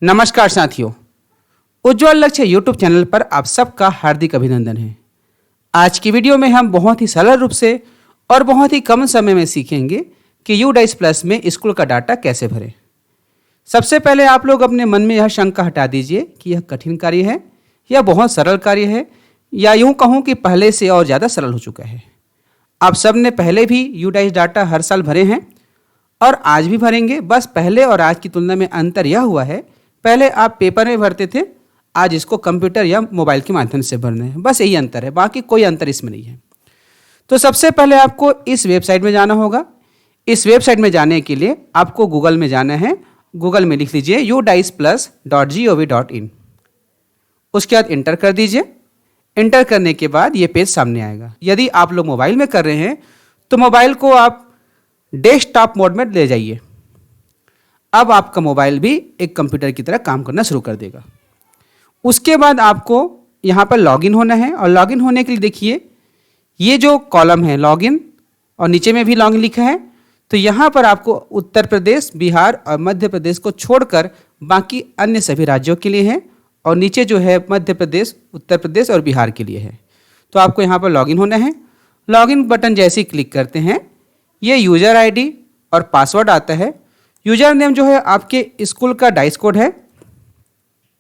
नमस्कार साथियों, उज्ज्वल लक्ष्य यूट्यूब चैनल पर आप सबका हार्दिक अभिनंदन है। आज की वीडियो में हम बहुत ही सरल रूप से और बहुत ही कम समय में सीखेंगे कि यूडाइस प्लस में स्कूल का डाटा कैसे भरें। सबसे पहले आप लोग अपने मन में यह शंका हटा दीजिए कि यह कठिन कार्य है या बहुत सरल कार्य है, या यूँ कहूँ कि पहले से और ज़्यादा सरल हो चुका है। आप सब ने पहले भी यूडाइस डाटा हर साल भरे हैं और आज भी भरेंगे। बस पहले और आज की तुलना में अंतर यह हुआ है, पहले आप पेपर में भरते थे, आज इसको कंप्यूटर या मोबाइल के माध्यम से भरना है। बस यही अंतर है, बाकी कोई अंतर इसमें नहीं है। तो सबसे पहले आपको इस वेबसाइट में जाना होगा। इस वेबसाइट में जाने के लिए आपको गूगल में जाना है। गूगल में लिख लीजिए udaisplus.gov.in। उसके बाद इंटर कर दीजिए। इंटर करने के बाद ये पेज सामने आएगा। यदि आप लोग मोबाइल में कर रहे हैं तो मोबाइल को आप डेस्कटॉप मोड में ले जाइए। अब आपका मोबाइल भी एक कंप्यूटर की तरह काम करना शुरू कर देगा। उसके बाद आपको यहाँ पर लॉगिन होना है, और लॉगिन होने के लिए देखिए ये जो कॉलम है लॉगिन, और नीचे में भी लॉगिन लिखा है, तो यहाँ पर आपको उत्तर प्रदेश, बिहार और मध्य प्रदेश को छोड़कर बाकी अन्य सभी राज्यों के लिए है, और नीचे जो है मध्य प्रदेश, उत्तर प्रदेश और बिहार के लिए है। तो आपको यहाँ पर लॉगिन होना है। लॉगिन बटन जैसे ही क्लिक करते हैं ये यूज़र आईडी और पासवर्ड आता है। यूज़र नेम जो है आपके स्कूल का डाइस कोड है,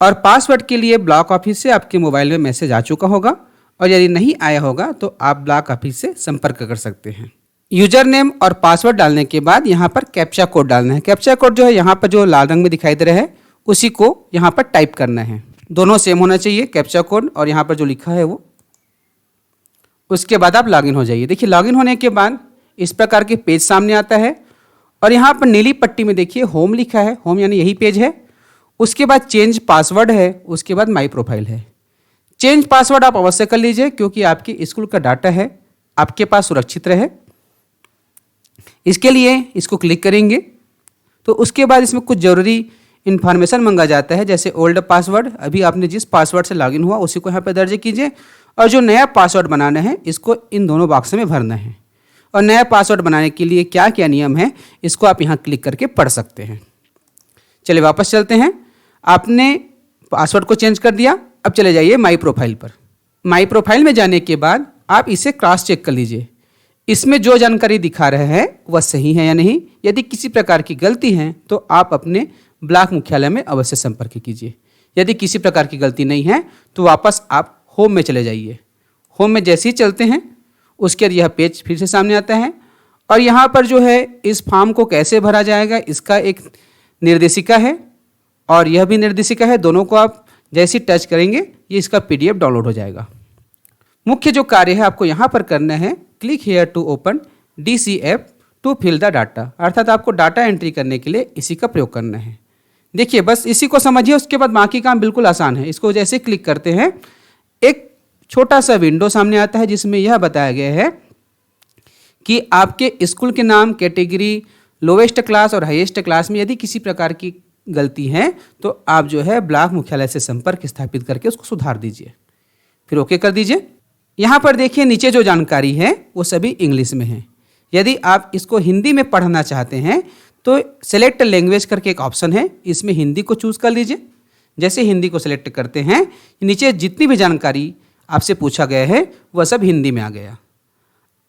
और पासवर्ड के लिए ब्लॉक ऑफिस से आपके मोबाइल में मैसेज आ चुका होगा, और यदि नहीं आया होगा तो आप ब्लॉक ऑफिस से संपर्क कर सकते हैं। यूज़र नेम और पासवर्ड डालने के बाद यहाँ पर कैप्चा कोड डालना है। कैप्चा कोड जो है यहाँ पर जो लाल रंग में दिखाई दे रहा है उसी को यहाँ पर टाइप करना है। दोनों सेम होना चाहिए, कैप्चा कोड और यहाँ पर जो लिखा है वो। उसके बाद आप लॉगिन हो जाइए। देखिए लॉगिन होने के बाद इस प्रकार के पेज सामने आता है, और यहाँ पर नीली पट्टी में देखिए होम लिखा है। होम यानी यही पेज है। उसके बाद चेंज पासवर्ड है, उसके बाद माई प्रोफाइल है। चेंज पासवर्ड आप अवश्य कर लीजिए, क्योंकि आपके स्कूल का डाटा है, आपके पास सुरक्षित रहे। इसके लिए इसको क्लिक करेंगे तो उसके बाद इसमें कुछ ज़रूरी इन्फॉर्मेशन मांगा जाता है, जैसे ओल्ड पासवर्ड, अभी आपने जिस पासवर्ड से लॉगिन हुआ उसी को यहाँ पर दर्ज कीजिए, और जो नया पासवर्ड बनाना है इसको इन दोनों बॉक्स में भरना है। और नया पासवर्ड बनाने के लिए क्या क्या नियम है इसको आप यहाँ क्लिक करके पढ़ सकते हैं। चलिए वापस चलते हैं। आपने पासवर्ड को चेंज कर दिया, अब चले जाइए माई प्रोफाइल पर। माई प्रोफाइल में जाने के बाद आप इसे क्रॉस चेक कर लीजिए, इसमें जो जानकारी दिखा रहा है वह सही है या नहीं। यदि किसी प्रकार की गलती है तो आप अपने ब्लॉक मुख्यालय में अवश्य संपर्क कीजिए। यदि किसी प्रकार की गलती नहीं है तो वापस आप होम में चले जाइए। होम में जैसे ही चलते हैं उसके बाद यह पेज फिर से सामने आता है, और यहाँ पर जो है इस फॉर्म को कैसे भरा जाएगा इसका एक निर्देशिका है, और यह भी निर्देशिका है। दोनों को आप जैसे ही टच करेंगे ये इसका PDF डाउनलोड हो जाएगा। मुख्य जो कार्य है आपको यहाँ पर करना है, click here to open DCF to fill the data, अर्थात आपको डाटा एंट्री करने के लिए इसी का प्रयोग करना है। देखिए बस इसी को समझिए, उसके बाद बाकी काम बिल्कुल आसान है। इसको जैसे क्लिक करते हैं एक छोटा सा विंडो सामने आता है, जिसमें यह बताया गया है कि आपके स्कूल के नाम, कैटेगरी, लोवेस्ट क्लास और हाईएस्ट क्लास में यदि किसी प्रकार की गलती है तो आप जो है ब्लॉक मुख्यालय से संपर्क स्थापित करके उसको सुधार दीजिए। फिर ओके कर दीजिए। यहाँ पर देखिए नीचे जो जानकारी है वो सभी इंग्लिश में है। यदि आप इसको हिंदी में पढ़ना चाहते हैं तो सेलेक्ट लैंग्वेज करके एक ऑप्शन है, इसमें हिंदी को चूज़ कर लीजिए। जैसे हिंदी को सिलेक्ट करते हैं नीचे जितनी भी जानकारी आपसे पूछा गया है वह सब हिंदी में आ गया।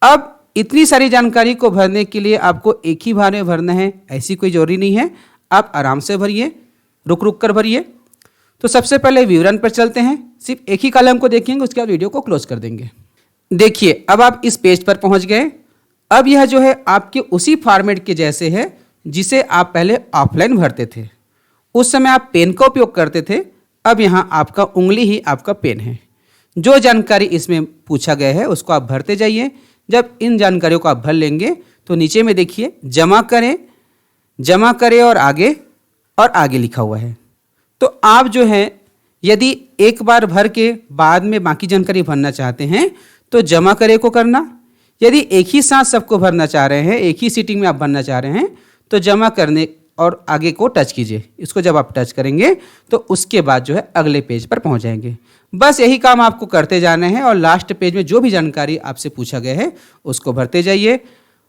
अब इतनी सारी जानकारी को भरने के लिए आपको एक ही बार में भरना है ऐसी कोई जरूरी नहीं है। आप आराम से भरिए, रुक रुक कर भरिए। तो सबसे पहले विवरण पर चलते हैं। सिर्फ एक ही कॉलम को देखेंगे, उसके बाद वीडियो को क्लोज कर देंगे। देखिए अब आप इस पेज पर पहुंच गए। अब यह जो है आपके उसी फॉर्मेट के जैसे है जिसे आप पहले ऑफलाइन भरते थे। उस समय आप पेन का उपयोग करते थे, अब यहाँ आपका उंगली ही आपका पेन है। जो जानकारी इसमें पूछा गया है उसको आप भरते जाइए। जब इन जानकारियों को आप भर लेंगे तो नीचे में देखिए जमा करें और आगे लिखा हुआ है। तो आप जो है यदि एक बार भर के बाद में बाकी जानकारी भरना चाहते हैं तो जमा करें को करना। यदि एक ही साथ सबको भरना चाह रहे हैं, एक ही सीटिंग में आप भरना चाह रहे हैं तो जमा करने और आगे को टच कीजिए। इसको जब आप टच करेंगे तो उसके बाद जो है अगले पेज पर पहुंच जाएंगे। बस यही काम आपको करते जाना है, और लास्ट पेज में जो भी जानकारी आपसे पूछा गया है उसको भरते जाइए।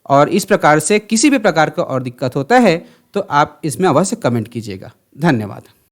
और इस प्रकार से किसी भी प्रकार का और दिक्कत होता है तो आप इसमें अवश्य कमेंट कीजिएगा। धन्यवाद।